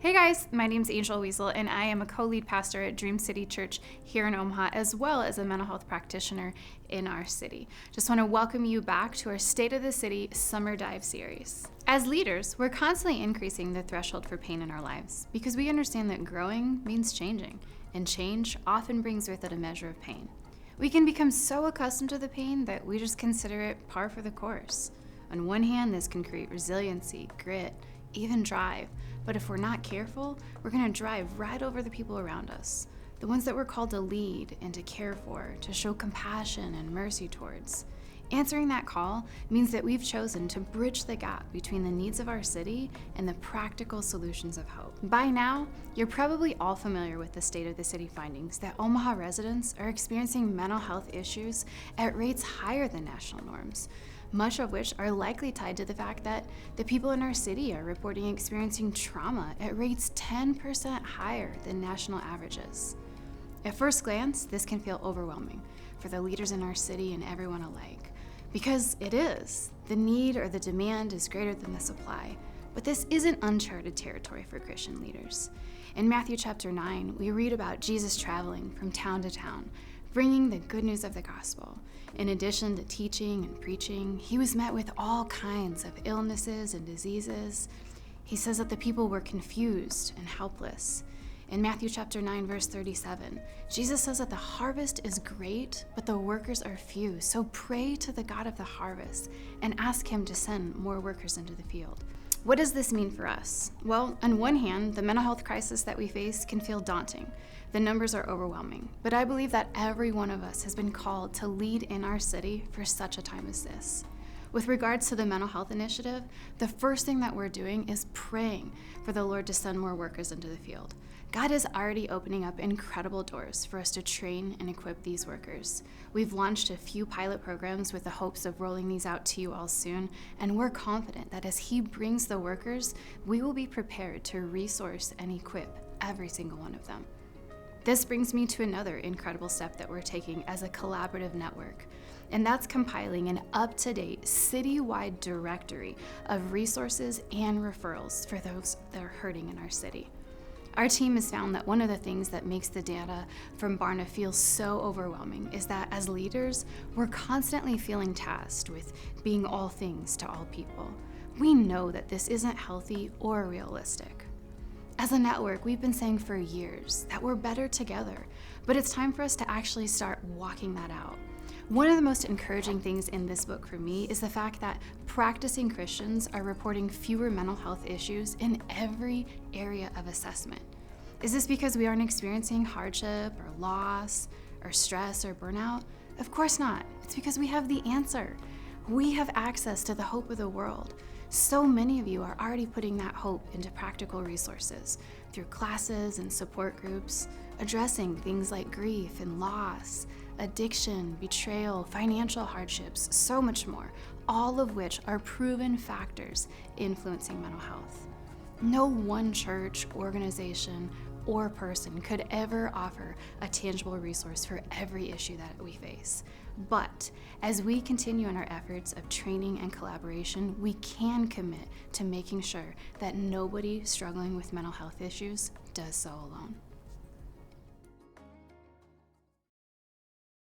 Hey guys, my name's Angel Weasel, and I am a co-lead pastor at Dream City Church here in Omaha, as well as a mental health practitioner in our city. Just want to welcome you back to our State of the City Summer Dive series. As leaders, we're constantly increasing the threshold for pain in our lives because we understand that growing means changing, and change often brings with it a measure of pain. We can become so accustomed to the pain that we just consider it par for the course. On one hand, this can create resiliency, grit, even drive. But if we're not careful, we're going to drive right over the people around us, the ones that we're called to lead and to care for, to show compassion and mercy towards. Answering that call means that we've chosen to bridge the gap between the needs of our city and the practical solutions of hope. By now, you're probably all familiar with the State of the City findings that Omaha residents are experiencing mental health issues at rates higher than national norms, much of which are likely tied to the fact that the people in our city are reporting experiencing trauma at rates 10% higher than national averages. At first glance, this can feel overwhelming for the leaders in our city and everyone alike, because it is. The need or the demand is greater than the supply. But this isn't uncharted territory for Christian leaders. In Matthew chapter 9, we read about Jesus traveling from town to town, bringing the good news of the gospel. In addition to teaching and preaching, he was met with all kinds of illnesses and diseases. He says that the people were confused and helpless. In Matthew chapter 9, verse 37, Jesus says that the harvest is great, but the workers are few. So pray to the God of the harvest and ask him to send more workers into the field. What does this mean for us? Well, on one hand, the mental health crisis that we face can feel daunting. The numbers are overwhelming, but I believe that every one of us has been called to lead in our city for such a time as this. With regards to the mental health initiative, the first thing that we're doing is praying for the Lord to send more workers into the field. God is already opening up incredible doors for us to train and equip these workers. We've launched a few pilot programs with the hopes of rolling these out to you all soon, and we're confident that as He brings the workers, we will be prepared to resource and equip every single one of them. This brings me to another incredible step that we're taking as a collaborative network, and that's compiling an up-to-date citywide directory of resources and referrals for those that are hurting in our city. Our team has found that one of the things that makes the data from Barna feel so overwhelming is that as leaders, we're constantly feeling tasked with being all things to all people. We know that this isn't healthy or realistic. As a network, we've been saying for years that we're better together, but it's time for us to actually start walking that out. One of the most encouraging things in this book for me is the fact that practicing Christians are reporting fewer mental health issues in every area of assessment. Is this because we aren't experiencing hardship or loss or stress or burnout? Of course not. It's because we have the answer. We have access to the hope of the world. So many of you are already putting that hope into practical resources through classes and support groups, addressing things like grief and loss, addiction, betrayal, financial hardships, so much more, all of which are proven factors influencing mental health. No one church, organization, or person could ever offer a tangible resource for every issue that we face. But as we continue in our efforts of training and collaboration, we can commit to making sure that nobody struggling with mental health issues does so alone.